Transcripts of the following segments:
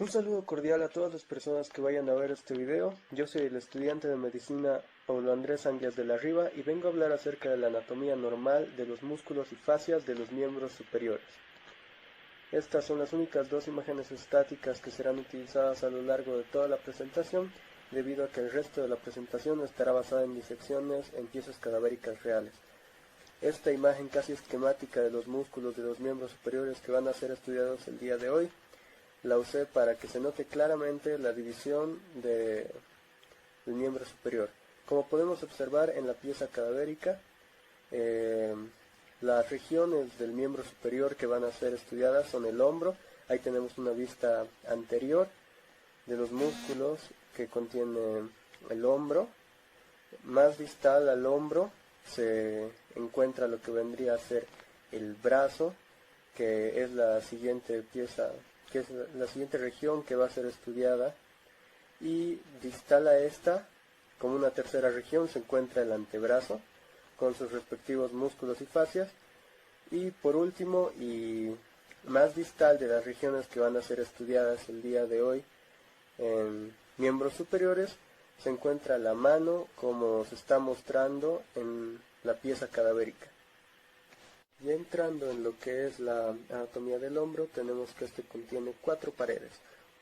Un saludo cordial a todas las personas que vayan a ver este video. Yo soy el estudiante de medicina Paulo Andrés Anguias de la Riva y vengo a hablar acerca de la anatomía normal de los músculos y fascias de los miembros superiores. Estas son las únicas dos imágenes estáticas que serán utilizadas a lo largo de toda la presentación, debido a que el resto de la presentación estará basada en disecciones en piezas cadavéricas reales. Esta imagen casi esquemática de los músculos de los miembros superiores que van a ser estudiados el día de hoy la usé para que se note claramente la división del miembro superior. Como podemos observar en la pieza cadavérica, las regiones del miembro superior que van a ser estudiadas son el hombro. Ahí tenemos una vista anterior de los músculos que contiene el hombro. Más distal al hombro se encuentra lo que vendría a ser el brazo, que es la siguiente pieza, que es la siguiente región que va a ser estudiada, y distal a esta, como una tercera región, se encuentra el antebrazo, con sus respectivos músculos y fascias, y por último, y más distal de las regiones que van a ser estudiadas el día de hoy en miembros superiores, se encuentra la mano, como se está mostrando en la pieza cadavérica. Y entrando en lo que es la anatomía del hombro, tenemos que este contiene 4 paredes.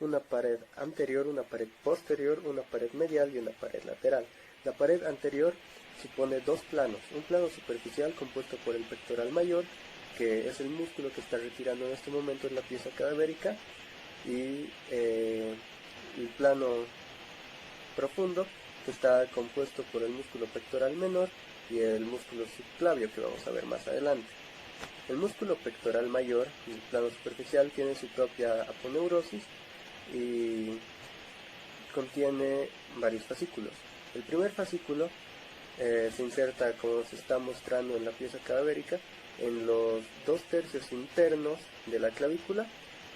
Una pared anterior, una pared posterior, una pared medial y una pared lateral. La pared anterior supone dos planos. Un plano superficial compuesto por el pectoral mayor, que es el músculo que está retirando en este momento en la pieza cadavérica, y el plano profundo, que está compuesto por el músculo pectoral menor y el músculo subclavio, que vamos a ver más adelante. El músculo pectoral mayor, el plano superficial, tiene su propia aponeurosis y contiene varios fascículos. El primer fascículo se inserta, como se está mostrando en la pieza cadavérica, en los 2/3 internos de la clavícula,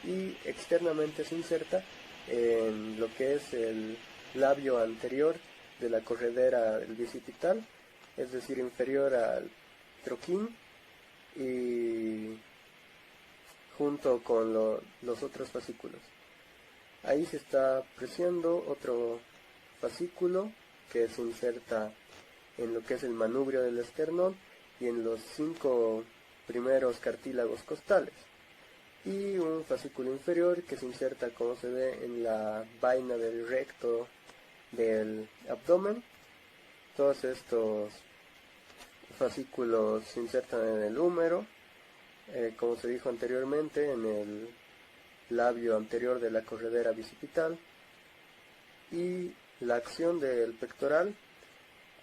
y externamente se inserta en lo que es el labio anterior de la corredera del bicipital, es decir, inferior al troquín, y junto con los otros fascículos. Ahí se está apreciando otro fascículo que se inserta en lo que es el manubrio del esternón y en los 5 primeros cartílagos costales, y un fascículo inferior que se inserta, como se ve, en la vaina del recto del abdomen. Todos estos fascículos se insertan en el húmero, como se dijo anteriormente, en el labio anterior de la corredera bicipital, y la acción del pectoral,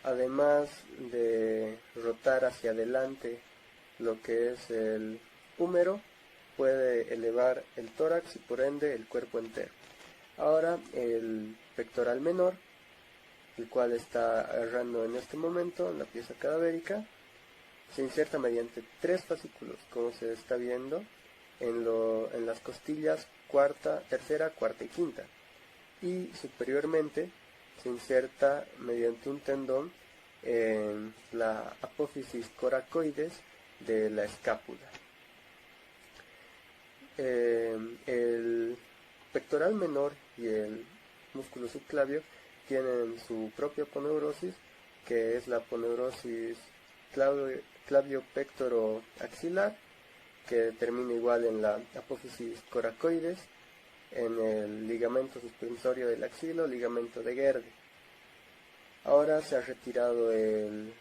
además de rotar hacia adelante lo que es el húmero, puede elevar el tórax y por ende el cuerpo entero. Ahora el pectoral menor, el cual está agarrando en este momento en la pieza cadavérica, se inserta mediante 3 fascículos, como se está viendo en las costillas tercera, cuarta y quinta, y superiormente se inserta mediante un tendón en la apófisis coracoides de la escápula. El pectoral menor y el músculo subclavio tienen su propia aponeurosis, que es la aponeurosis clavio-pectoro-axilar, que termina igual en la apófisis coracoides, en el ligamento suspensorio del axilo, ligamento de Gerde. Ahora se ha retirado el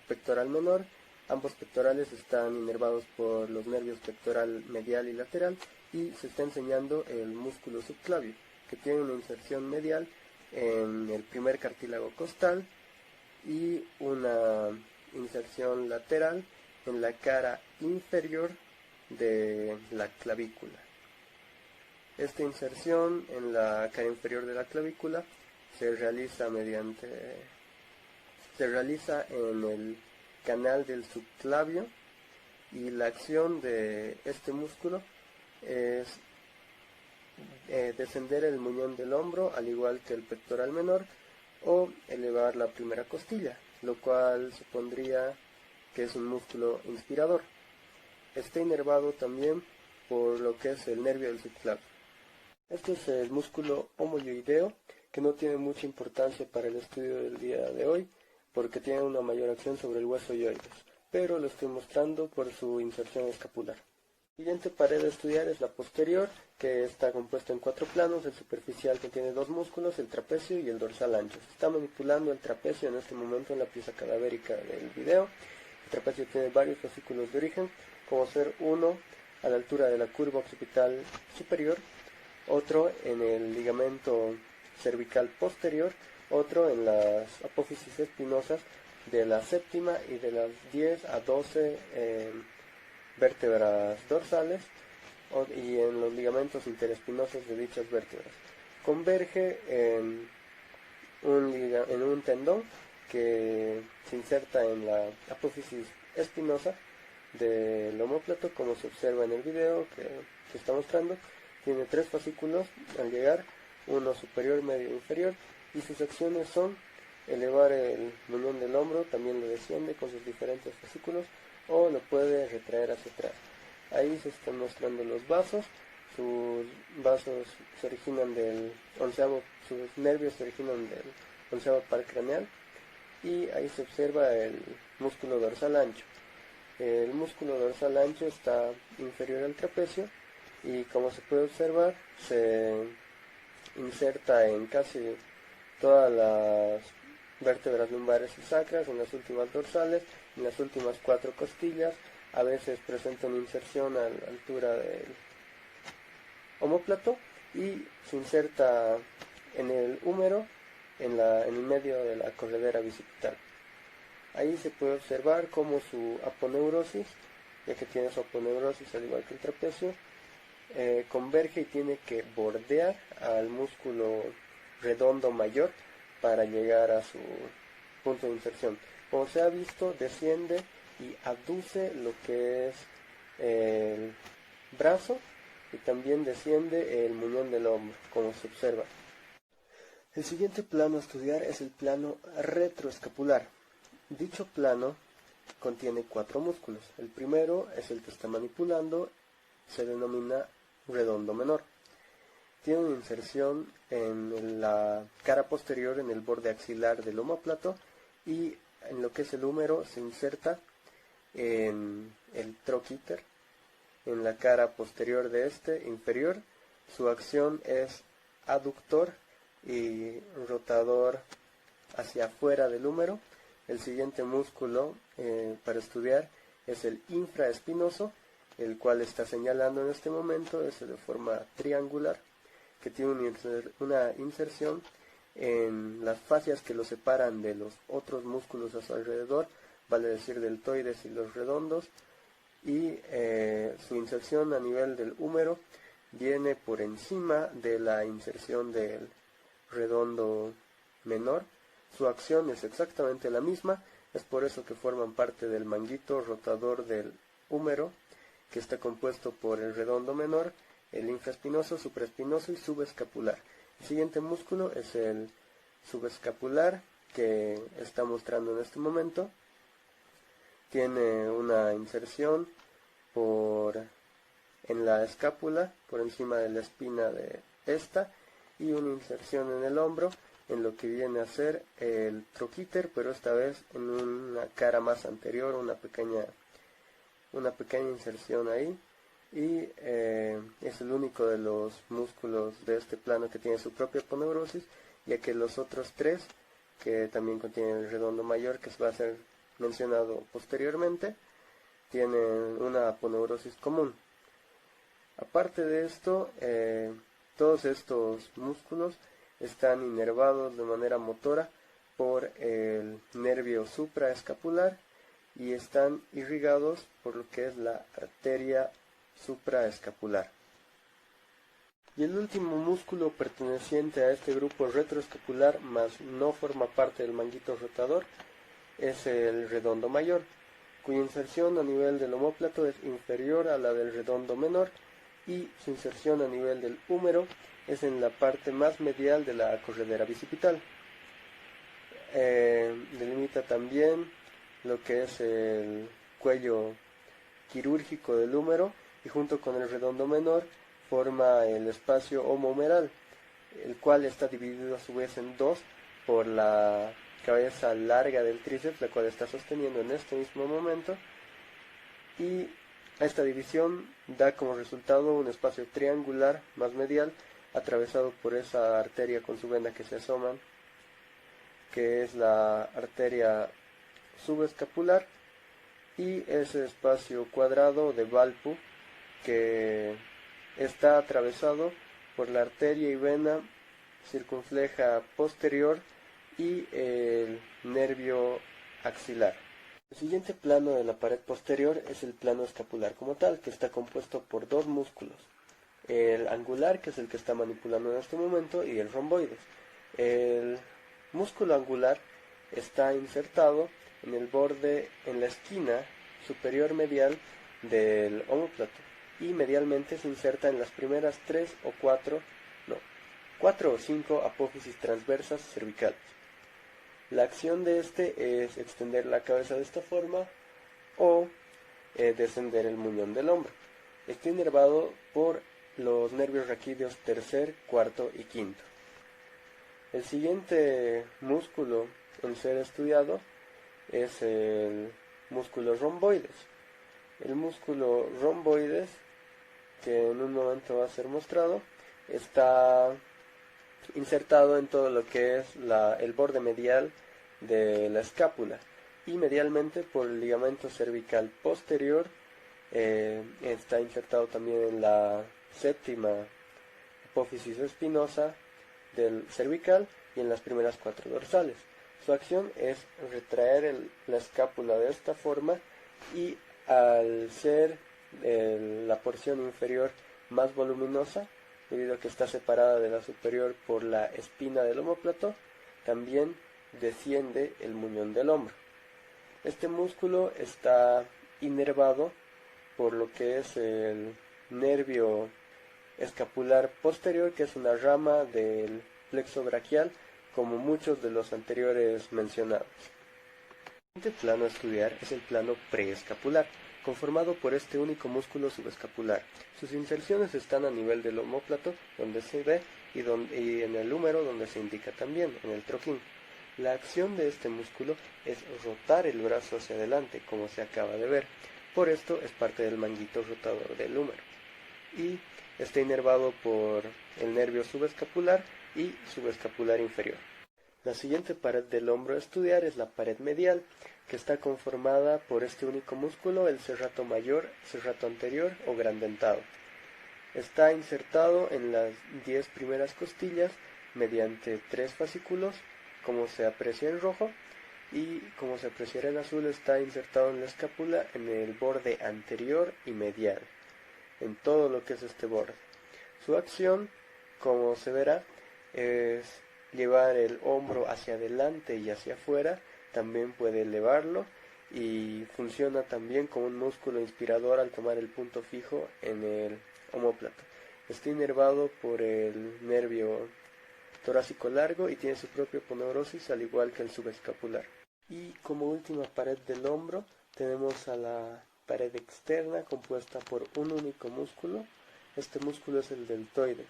pectoral menor. Ambos pectorales están inervados por los nervios pectoral medial y lateral, y se está enseñando el músculo subclavio, que tiene una inserción medial en el primer cartílago costal y una inserción lateral en la cara inferior de la clavícula. Esta inserción en la cara inferior de la clavícula se realiza en el canal del subclavio, y la acción de este músculo es descender el muñón del hombro, al igual que el pectoral menor, o elevar la primera costilla, lo cual supondría que es un músculo inspirador. Está inervado también por lo que es el nervio del subclavio. Este es el músculo homoyoideo, que no tiene mucha importancia para el estudio del día de hoy, porque tiene una mayor acción sobre el hueso yoides, pero lo estoy mostrando por su inserción escapular. La siguiente pared a estudiar es la posterior, que está compuesta en 4 planos: el superficial, que tiene 2 músculos, el trapecio y el dorsal ancho. Se está manipulando el trapecio en este momento en la pieza cadavérica del video. El trapecio tiene varios fascículos de origen, como ser uno a la altura de la curva occipital superior, otro en el ligamento cervical posterior, otro en las apófisis espinosas de la séptima y de las 10 a 12 vértebras dorsales y en los ligamentos interespinosos de dichas vértebras. Converge en un tendón que se inserta en la apófisis espinosa del omóplato, como se observa en el video que está mostrando. Tiene 3 fascículos al llegar, uno superior, medio e inferior, y sus acciones son elevar el muñón del hombro, también lo desciende con sus diferentes fascículos, o lo puede retraer hacia atrás. Ahí se están mostrando los vasos. Sus vasos se originan del sus nervios se originan del 11º par craneal, y ahí se observa el músculo dorsal ancho. El músculo dorsal ancho está inferior al trapecio y, como se puede observar, se inserta en casi todas las vértebras lumbares y sacras, en las últimas dorsales, en las últimas 4 costillas. A veces presenta una inserción a la altura del omóplato y se inserta en el húmero, en el medio de la corredera bicipital. Ahí se puede observar cómo su aponeurosis, ya que tiene su aponeurosis al igual que el trapecio, converge y tiene que bordear al músculo redondo mayor para llegar a su punto de inserción. Como se ha visto, desciende y aduce lo que es el brazo, y también desciende el muñón del hombro, como se observa. El siguiente plano a estudiar es el plano retroescapular. Dicho plano contiene 4 músculos. El primero es el que está manipulando, se denomina redondo menor. Tiene una inserción en la cara posterior, en el borde axilar del omóplato, y en lo que es el húmero se inserta en el troquíter, en la cara posterior de este, inferior. Su acción es aductor y rotador hacia afuera del húmero. El siguiente músculo para estudiar es el infraespinoso, el cual está señalando en este momento, es de forma triangular, que tiene una inserción en las fascias que lo separan de los otros músculos a su alrededor, vale decir deltoides y los redondos, y su inserción a nivel del húmero viene por encima de la inserción del redondo menor. Su acción es exactamente la misma, es por eso que forman parte del manguito rotador del húmero, que está compuesto por el redondo menor, el infraespinoso, supraespinoso y subescapular. El siguiente músculo es el subescapular, que está mostrando en este momento. Tiene una inserción en la escápula, por encima de la espina de esta, y una inserción en el hombro, en lo que viene a ser el troquíter, pero esta vez en una cara más anterior, una pequeña inserción ahí, y es el único de los músculos de este plano que tiene su propia aponeurosis, ya que los otros 3, que también contienen el redondo mayor, que va a ser mencionado posteriormente, tienen una aponeurosis común. Aparte de esto, todos estos músculos están inervados de manera motora por el nervio supraescapular y están irrigados por lo que es la arteria supraescapular. Y el último músculo perteneciente a este grupo retroescapular, mas no forma parte del manguito rotador, es el redondo mayor, cuya inserción a nivel del omóplato es inferior a la del redondo menor, y su inserción a nivel del húmero es en la parte más medial de la corredera bicipital. Delimita también lo que es el cuello quirúrgico del húmero, y junto con el redondo menor forma el espacio homohumeral, el cual está dividido a su vez en dos por la cabeza larga del tríceps, la cual está sosteniendo en este mismo momento, y esta división da como resultado un espacio triangular más medial atravesado por esa arteria con su vena que se asoma, que es la arteria subescapular, y ese espacio cuadrado de Valpu que está atravesado por la arteria y vena circunfleja posterior y el nervio axilar. El siguiente plano de la pared posterior es el plano escapular como tal, que está compuesto por dos músculos: el angular, que es el que está manipulando en este momento, y el romboides. El músculo angular está insertado en el borde, en la esquina superior medial del omóplato, y medialmente se inserta en las primeras cuatro o cinco apófisis transversas cervicales. La acción de este es extender la cabeza de esta forma o descender el muñón del hombro. Está inervado por los nervios raquídeos tercer, cuarto y quinto. El siguiente músculo en ser estudiado es el músculo romboides. El músculo romboides, que en un momento va a ser mostrado, está insertado en todo lo que es el borde medial de la escápula, y medialmente por el ligamento cervical posterior. Está insertado también en la séptima apófisis espinosa del cervical y en las primeras cuatro dorsales. Su acción es retraer la escápula de esta forma, y al ser la porción inferior más voluminosa, debido a que está separada de la superior por la espina del omóplato, también desciende el muñón del hombro. Este músculo está inervado por lo que es el nervio escapular posterior, que es una rama del plexo braquial, como muchos de los anteriores mencionados. El siguiente plano a estudiar es el plano preescapular, conformado por este único músculo subescapular. Sus inserciones están a nivel del omóplato, donde se ve, y en el húmero, donde se indica también, en el troquín. La acción de este músculo es rotar el brazo hacia adelante, como se acaba de ver. Por esto es parte del manguito rotador del húmero. Y está inervado por el nervio subescapular y subescapular inferior. La siguiente pared del hombro a estudiar es la pared medial, que está conformada por este único músculo, el serrato mayor, serrato anterior o gran dentado. Está insertado en las 10 primeras costillas mediante 3 fascículos, como se aprecia en rojo, y como se apreciará en azul, está insertado en la escápula en el borde anterior y medial, en todo lo que es este borde. Su acción, como se verá, es llevar el hombro hacia adelante y hacia afuera. También puede elevarlo, y funciona también como un músculo inspirador al tomar el punto fijo en el omóplato. Está inervado por el nervio torácico largo y tiene su propia aponeurosis, al igual que el subescapular. Y como última pared del hombro tenemos a la pared externa, compuesta por un único músculo. Este músculo es el deltoides.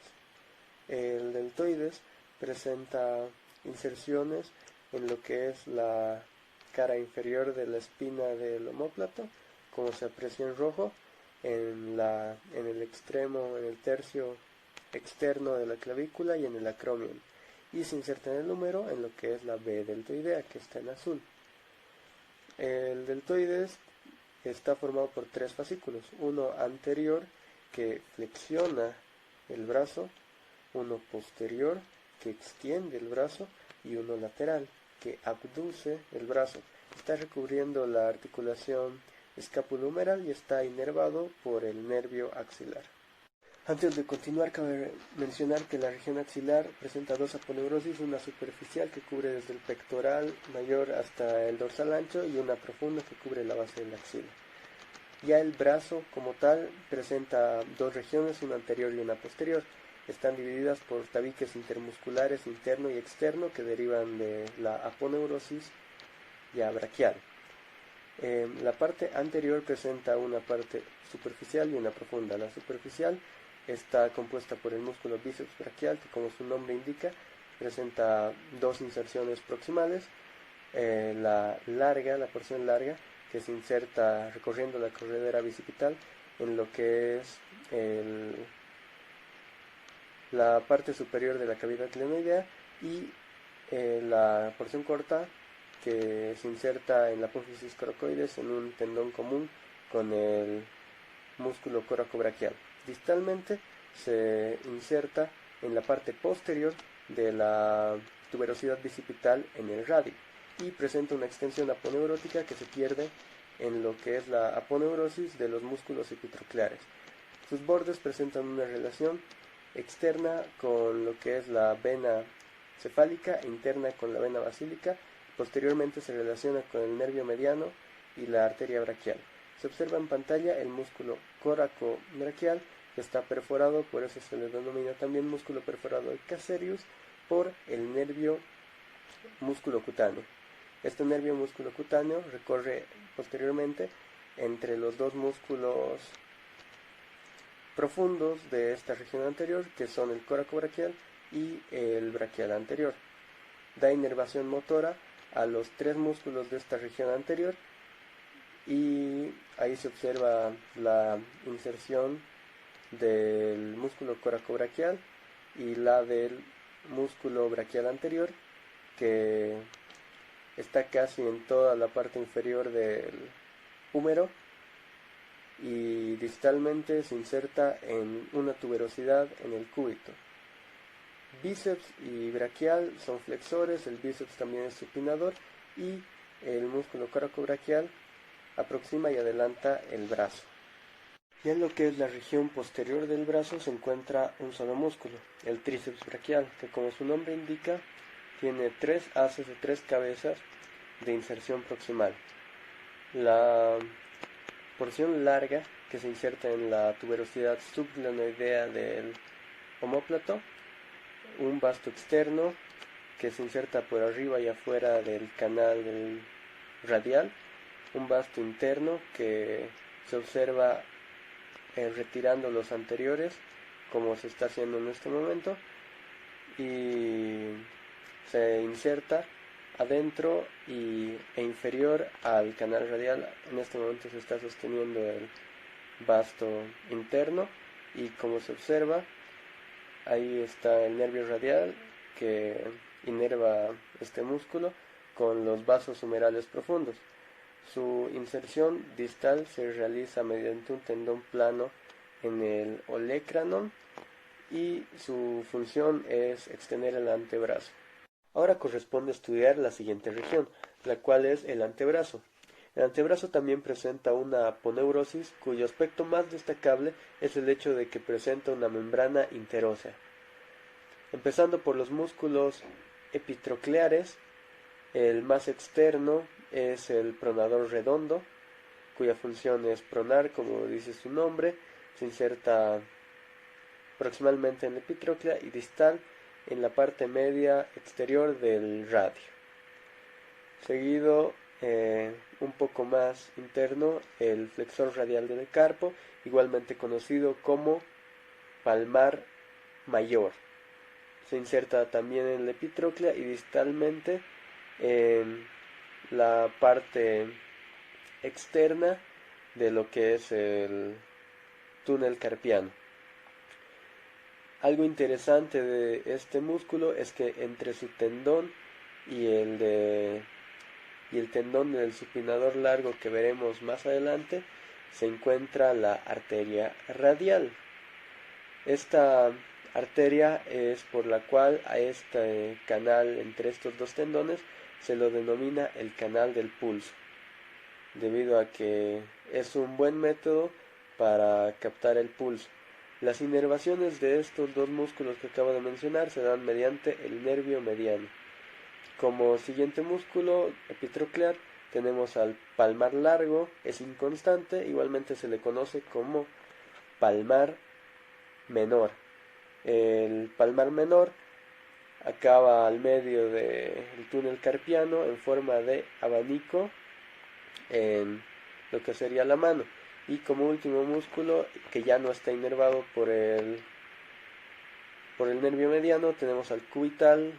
El deltoides presenta inserciones en lo que es la cara inferior de la espina del omóplato, como se aprecia en rojo, en el extremo, en el tercio externo de la clavícula y en el acromion, y se inserta en el húmero en lo que es la B deltoidea, que está en azul. El deltoides está formado por 3 fascículos: uno anterior, que flexiona el brazo; uno posterior, que extiende el brazo; y uno lateral, que abduce el brazo. Está recubriendo la articulación escapulohumeral y está inervado por el nervio axilar. Antes de continuar, cabe mencionar que la región axilar presenta dos aponeurosis: una superficial que cubre desde el pectoral mayor hasta el dorsal ancho, y una profunda que cubre la base de la axila. Ya el brazo como tal presenta dos regiones, una anterior y una posterior. Están divididas por tabiques intermusculares interno y externo que derivan de la aponeurosis ya braquial. La parte anterior presenta una parte superficial y una profunda. La superficial está compuesta por el músculo bíceps braquial, que como su nombre indica, presenta dos inserciones proximales. La porción larga, que se inserta recorriendo la corredera bicipital en lo que es la parte superior de la cavidad glenoidea, y la porción corta, que se inserta en la apófisis coracoides en un tendón común con el músculo coracobraquial. Distalmente se inserta en la parte posterior de la tuberosidad bicipital en el radio, y presenta una extensión aponeurótica que se pierde en lo que es la aponeurosis de los músculos epitrocleares. Sus bordes presentan una relación externa con lo que es la vena cefálica e interna con la vena basílica. Posteriormente se relaciona con el nervio mediano y la arteria braquial. Se observa en pantalla el músculo coracobraquial, que está perforado, por eso se le denomina también músculo perforado casearius, por el nervio músculo cutáneo. Este nervio músculo cutáneo recorre posteriormente entre los dos músculos profundos de esta región anterior, que son el coracobraquial y el braquial anterior. Da inervación motora a los tres músculos de esta región anterior, y ahí se observa la inserción del músculo coracobraquial y la del músculo braquial anterior, que está casi en toda la parte inferior del húmero, y distalmente se inserta en una tuberosidad en el cúbito. Bíceps y braquial son flexores, el bíceps también es supinador, y el músculo coracobraquial aproxima y adelanta el brazo. Y en lo que es la región posterior del brazo se encuentra un solo músculo, el tríceps braquial, que como su nombre indica, tiene tres haces o tres cabezas de inserción proximal. La porción larga, que se inserta en la tuberosidad subglenoidea del omóplato, un vasto externo que se inserta por arriba y afuera del canal radial, un vasto interno que se observa retirando los anteriores, como se está haciendo en este momento, y se inserta adentro e inferior al canal radial. En este momento se está sosteniendo el vasto interno, y como se observa, ahí está el nervio radial que inerva este músculo con los vasos humerales profundos. Su inserción distal se realiza mediante un tendón plano en el olecranon, y su función es extender el antebrazo. Ahora corresponde estudiar la siguiente región, la cual es el antebrazo. El antebrazo también presenta una aponeurosis, cuyo aspecto más destacable es el hecho de que presenta una membrana interósea. Empezando por los músculos epitrocleares, el más externo es el pronador redondo, cuya función es pronar, como dice su nombre. Se inserta proximalmente en la epitróclea y distal en la parte media exterior del radio. Seguido, un poco más interno, el flexor radial del carpo, igualmente conocido como palmar mayor. Se inserta también en la epitróclea y distalmente en la parte externa de lo que es el túnel carpiano. Algo interesante de este músculo es que entre su tendón y el tendón del supinador largo, que veremos más adelante, se encuentra la arteria radial. Esta arteria es por la cual a este canal entre estos dos tendones se lo denomina el canal del pulso, debido a que es un buen método para captar el pulso. Las inervaciones de estos dos músculos que acabo de mencionar se dan mediante el nervio mediano. Como siguiente músculo epitroclear tenemos al palmar largo, es inconstante, igualmente se le conoce como palmar menor. El palmar menor acaba al medio del túnel carpiano en forma de abanico en lo que sería la mano, Y como último músculo, que ya no está inervado por el nervio mediano, tenemos al cubital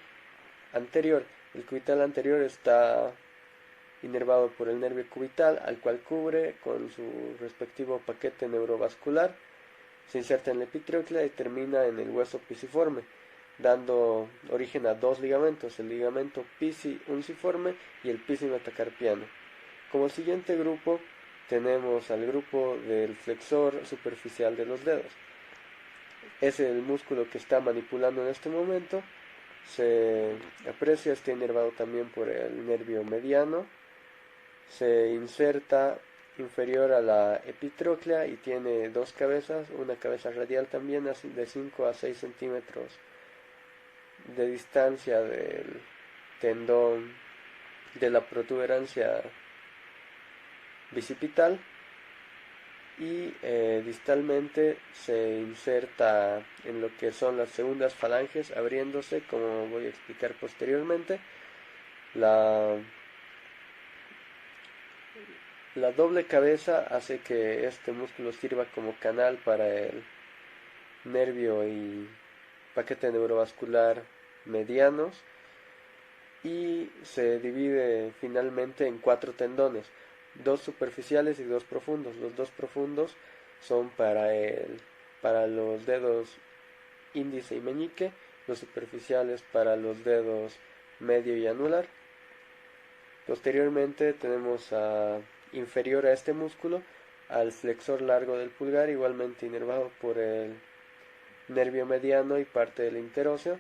anterior. El cubital anterior está inervado por el nervio cubital, al cual cubre con su respectivo paquete neurovascular. Se inserta en la epitróclea y termina en el hueso pisiforme, dando origen a dos ligamentos, el ligamento pisi-unciforme y el pisi-metacarpiano. Como siguiente grupo tenemos al grupo del flexor superficial de los dedos. Es el músculo que está manipulando en este momento. Se aprecia, está inervado también por el nervio mediano. Se inserta inferior a la epitróclea y tiene dos cabezas, una cabeza radial también de 5 a 6 centímetros de distancia del tendón de la protuberancia bicipital, y distalmente se inserta en lo que son las segundas falanges, abriéndose, como voy a explicar posteriormente. La doble cabeza hace que este músculo sirva como canal para el nervio y paquete neurovascular medianos, y se divide finalmente en 4 tendones, 2 superficiales y 2 profundos. Los 2 profundos son para los dedos índice y meñique, los superficiales para los dedos medio y anular. Posteriormente tenemos inferior a este músculo al flexor largo del pulgar, igualmente inervado por el nervio mediano y parte del interóseo,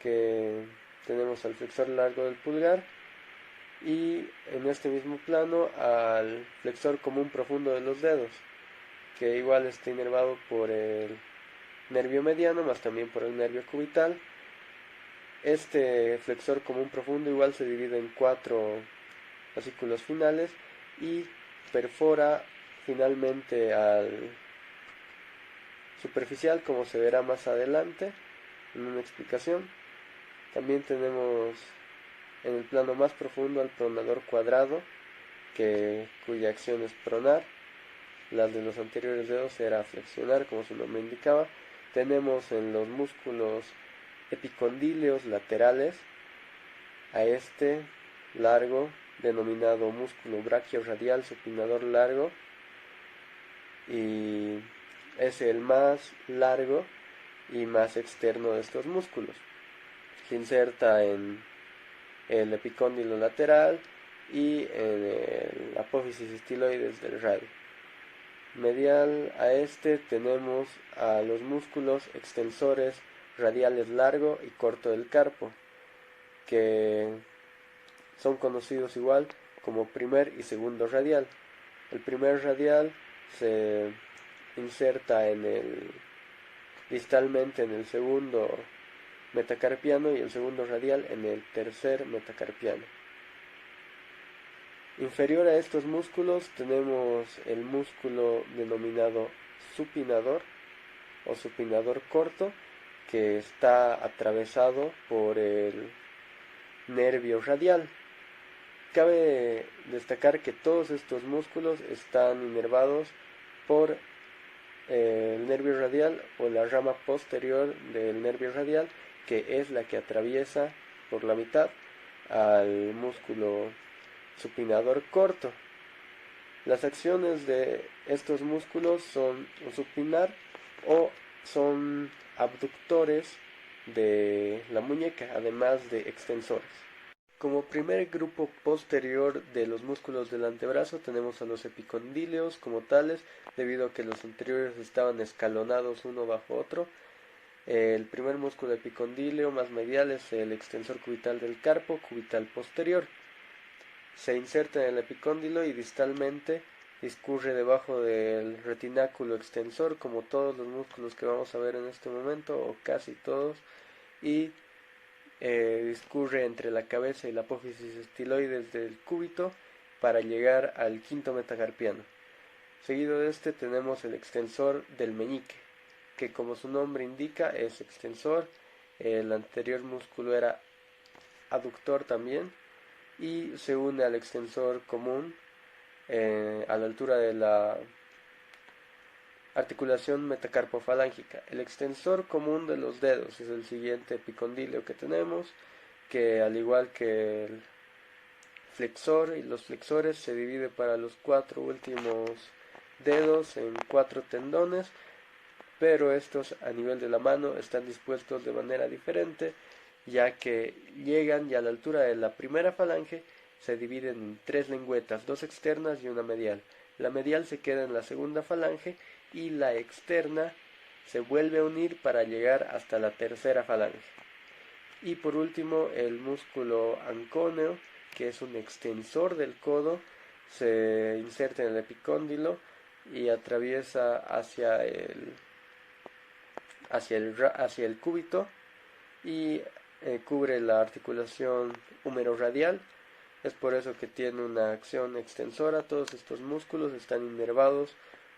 que tenemos al flexor largo del pulgar, y en este mismo plano al flexor común profundo de los dedos, que igual está inervado por el nervio mediano, más también por el nervio cubital. Este flexor común profundo igual se divide en 4 fascículos finales y perfora finalmente al superficial, como se verá más adelante en una explicación. También tenemos en el plano más profundo al pronador cuadrado, cuya acción es pronar. Las de los anteriores dedos era flexionar, como su nombre indicaba. Tenemos en los músculos epicondíleos laterales a este largo, denominado músculo brachioradial supinador largo, y es el más largo y más externo de estos músculos. Se inserta en el epicóndilo lateral y en el apófisis estiloides del radio. Medial a este tenemos a los músculos extensores radiales largo y corto del carpo, que son conocidos igual como primer y segundo radial. El primer radial se inserta distalmente en el segundo metacarpiano y el segundo radial en el tercer metacarpiano. Inferior a estos músculos tenemos el músculo denominado supinador o supinador corto, que está atravesado por el nervio radial. Cabe destacar que todos estos músculos están inervados por el nervio radial o la rama posterior del nervio radial, que es la que atraviesa por la mitad al músculo supinador corto. Las acciones de estos músculos son supinar o son abductores de la muñeca, además de extensores. Como primer grupo posterior de los músculos del antebrazo tenemos a los epicondíleos como tales, debido a que los anteriores estaban escalonados uno bajo otro. El primer músculo epicondíleo más medial es el extensor cubital del carpo, cubital posterior. Se inserta en el epicóndilo y distalmente discurre debajo del retináculo extensor, como todos los músculos que vamos a ver en este momento, o casi todos, y discurre entre la cabeza y la apófisis estiloides del cúbito para llegar al quinto metacarpiano. Seguido de este tenemos el extensor del meñique, que como su nombre indica es extensor. El anterior músculo era aductor también, y se une al extensor común a la altura de la articulación metacarpofalángica. El extensor común de los dedos es el siguiente epicondilio que tenemos, que al igual que el flexor y los flexores se divide para los 4 últimos dedos en 4 tendones, pero estos a nivel de la mano están dispuestos de manera diferente, ya que llegan y a la altura de la primera falange se dividen en 3 lengüetas, 2 externas y una medial. La medial se queda en la segunda falange y la externa se vuelve a unir para llegar hasta la tercera falange. Y por último, el músculo ancóneo, que es un extensor del codo, se inserta en el epicóndilo y atraviesa hacia el cúbito y cubre la articulación húmero-radial. Es por eso que tiene una acción extensora. Todos estos músculos están inervados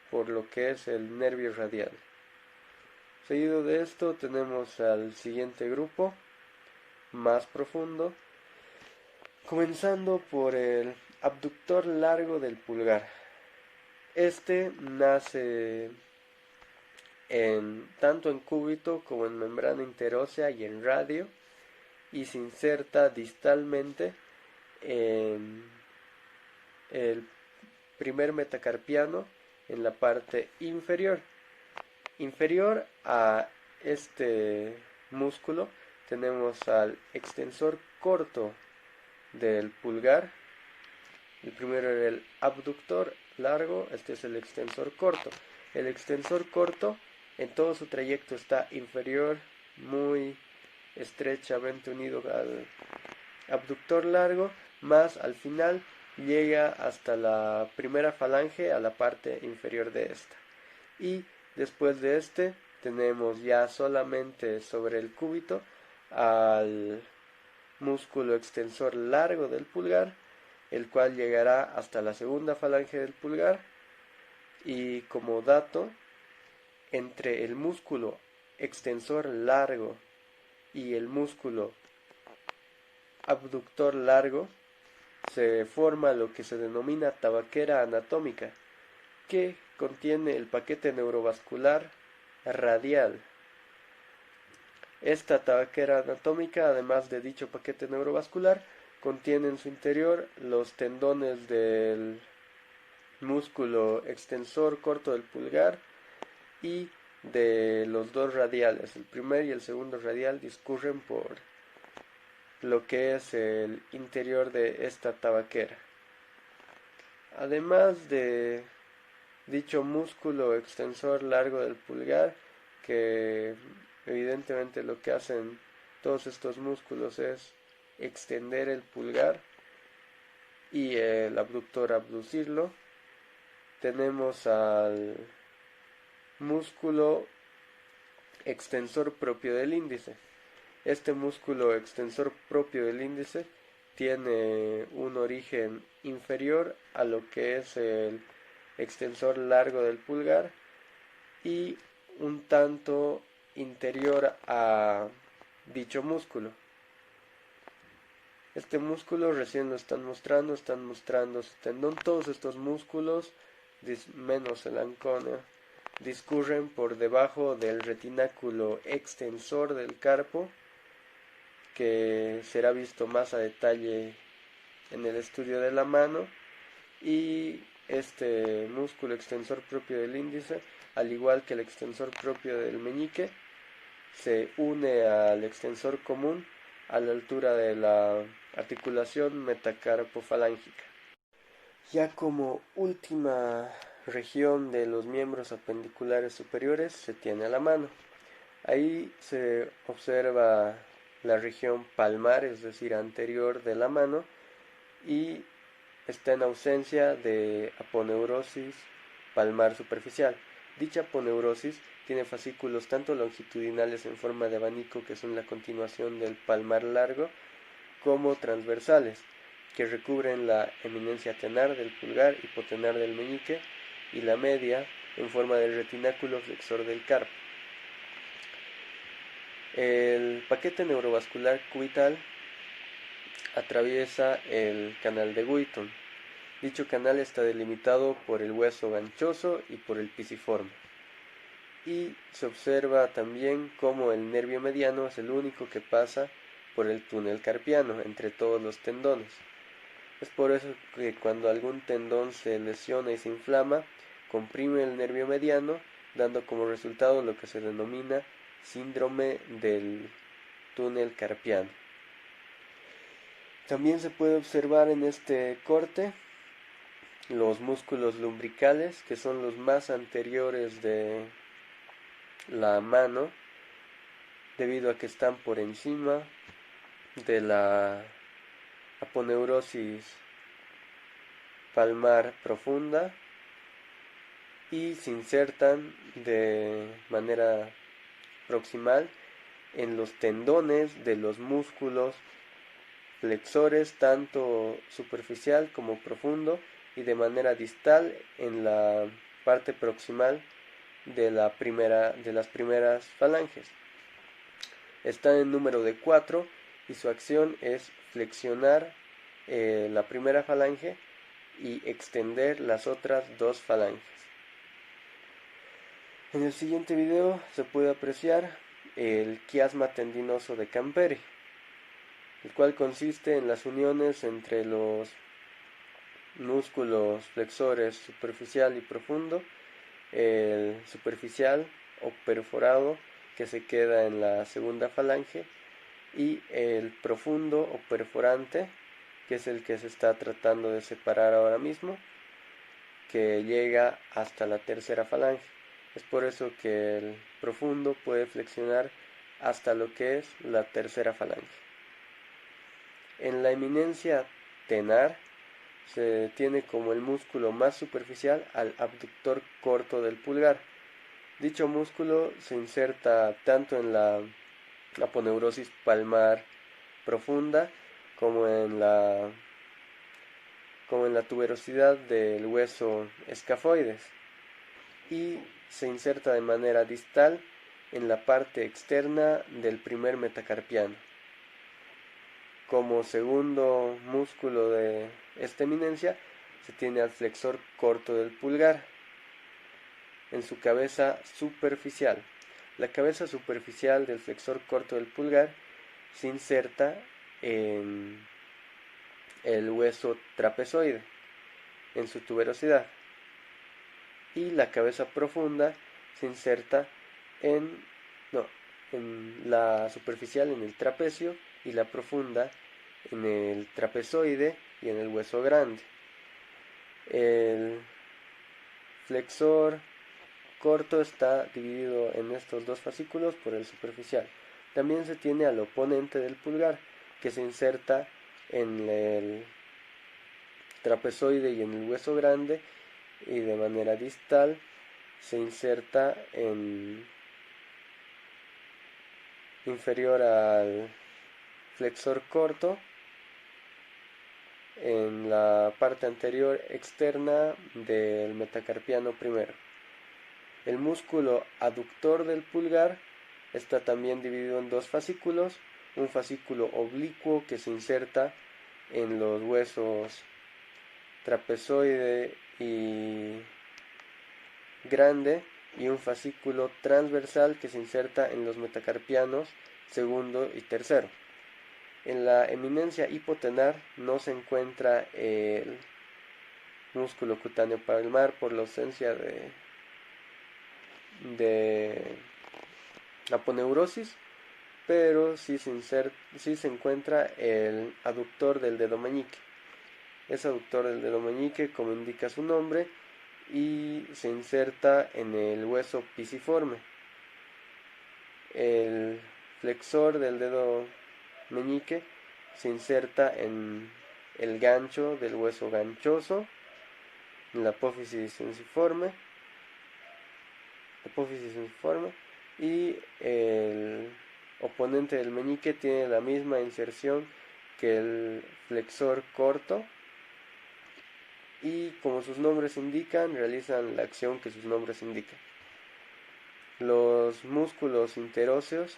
por lo que es el nervio radial. Seguido de esto tenemos al siguiente grupo, más profundo, comenzando por el abductor largo del pulgar. Este nace tanto en cúbito como en membrana interósea y en radio, y se inserta distalmente en el primer metacarpiano en la parte inferior. Inferior a este músculo tenemos al extensor corto del pulgar. El primero era el abductor largo, este es el extensor corto. El extensor corto en todo su trayecto está inferior, muy estrechamente unido al abductor largo, más al final llega hasta la primera falange, a la parte inferior de esta. Y después de este tenemos ya solamente sobre el cúbito al músculo extensor largo del pulgar, el cual llegará hasta la segunda falange del pulgar. Y como dato, entre el músculo extensor largo y el músculo abductor largo se forma lo que se denomina tabaquera anatómica, que contiene el paquete neurovascular radial. Esta tabaquera anatómica, además de dicho paquete neurovascular, contiene en su interior los tendones del músculo extensor corto del pulgar y de los dos radiales. El primer y el segundo radial discurren por lo que es el interior de esta tabaquera. Además de dicho músculo extensor largo del pulgar, que evidentemente lo que hacen todos estos músculos es extender el pulgar y el abductor abducirlo, tenemos al músculo extensor propio del índice. Este músculo extensor propio del índice tiene un origen inferior a lo que es el extensor largo del pulgar y un tanto interior a dicho músculo. Este músculo recién lo están mostrando su tendón. Todos estos músculos, menos el ancóneo, discurren por debajo del retináculo extensor del carpo, que será visto más a detalle en el estudio de la mano, y este músculo extensor propio del índice, al igual que el extensor propio del meñique, se une al extensor común a la altura de la articulación metacarpofalángica. Ya como última región de los miembros apendiculares superiores se tiene a la mano. Ahí se observa la región palmar, es decir, anterior de la mano, y está en ausencia de aponeurosis palmar superficial. Dicha aponeurosis tiene fascículos tanto longitudinales en forma de abanico, que son la continuación del palmar largo, como transversales, que recubren la eminencia tenar del pulgar, hipotenar del meñique, y la media en forma del retináculo flexor del carpo. El paquete neurovascular cubital atraviesa el canal de Wheaton. Dicho canal está delimitado por el hueso ganchoso y por el pisiforme. Y se observa también cómo el nervio mediano es el único que pasa por el túnel carpiano entre todos los tendones. Es por eso que cuando algún tendón se lesiona y se inflama, comprime el nervio mediano, dando como resultado lo que se denomina síndrome del túnel carpiano. También se puede observar en este corte los músculos lumbricales, que son los más anteriores de la mano, debido a que están por encima de la aponeurosis palmar profunda y se insertan de manera proximal en los tendones de los músculos flexores, tanto superficial como profundo, y de manera distal en la parte proximal de las primeras falanges. Están en número de 4 y su acción es flexionar la primera falange y extender las otras dos falanges. En el siguiente video se puede apreciar el quiasma tendinoso de Camperi, el cual consiste en las uniones entre los músculos flexores superficial y profundo, el superficial o perforado que se queda en la segunda falange y el profundo o perforante, que es el que se está tratando de separar ahora mismo, que llega hasta la tercera falange. Es por eso que el profundo puede flexionar hasta lo que es la tercera falange. En la eminencia tenar se tiene como el músculo más superficial al abductor corto del pulgar. Dicho músculo se inserta tanto en la aponeurosis palmar profunda como en la tuberosidad del hueso escafoides, y se inserta de manera distal en la parte externa del primer metacarpiano. Como segundo músculo de esta eminencia se tiene al flexor corto del pulgar en su cabeza superficial. La cabeza superficial del flexor corto del pulgar se inserta en el hueso trapezoide, en su tuberosidad, y la cabeza profunda se inserta en la superficial en el trapecio y la profunda en el trapezoide y en el hueso grande. El flexor corto está dividido en estos dos fascículos por el superficial. También se tiene al oponente del pulgar, que se inserta en el trapezoide y en el hueso grande, y de manera distal se inserta inferior al flexor corto en la parte anterior externa del metacarpiano primero. El músculo aductor del pulgar está también dividido en dos fascículos, un fascículo oblicuo que se inserta en los huesos trapezoide y grande, y un fascículo transversal que se inserta en los metacarpianos segundo y tercero. En la eminencia hipotenar no se encuentra el músculo cutáneo palmar por la ausencia de aponeurosis, pero sí se encuentra el aductor del dedo meñique. Es aductor del dedo meñique, como indica su nombre, y se inserta en el hueso pisiforme. El flexor del dedo meñique se inserta en el gancho del hueso ganchoso, en la apófisis fusiforme, y el oponente del meñique tiene la misma inserción que el flexor corto, y como sus nombres indican, realizan la acción que sus nombres indican. Los músculos interóseos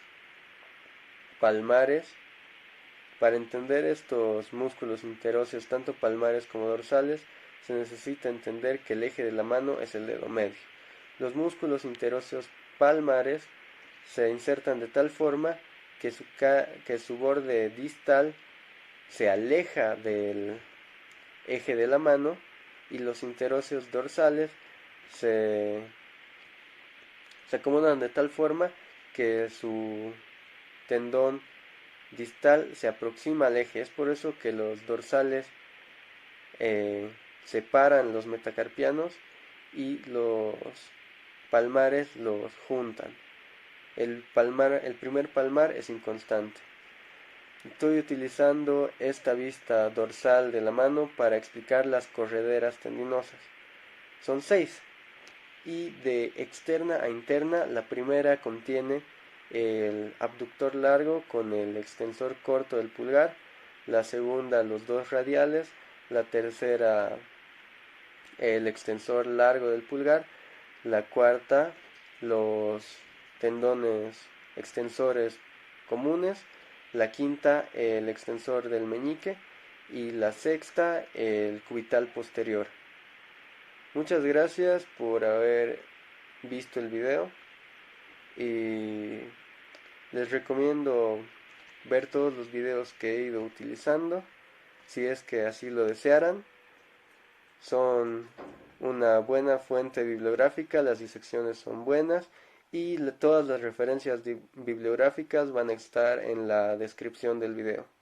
palmares. Para entender estos músculos interóseos, tanto palmares como dorsales, se necesita entender que el eje de la mano es el dedo medio. Los músculos interóseos palmares se insertan de tal forma que su borde distal se aleja del eje de la mano y los interóseos dorsales se acomodan de tal forma que su tendón distal se aproxima al eje. Es por eso que los dorsales separan los metacarpianos y los palmares los juntan. El primer palmar es inconstante. Estoy utilizando esta vista dorsal de la mano para explicar las correderas tendinosas. Son 6 y de externa a interna la primera contiene el abductor largo con el extensor corto del pulgar, la segunda los dos radiales, la tercera el extensor largo del pulgar, la cuarta los tendones extensores comunes, la quinta el extensor del meñique y la sexta el cubital posterior. Muchas gracias por haber visto el video y les recomiendo ver todos los videos que he ido utilizando si es que así lo desearan. Son una buena fuente bibliográfica, las disecciones son buenas y todas las referencias bibliográficas van a estar en la descripción del video.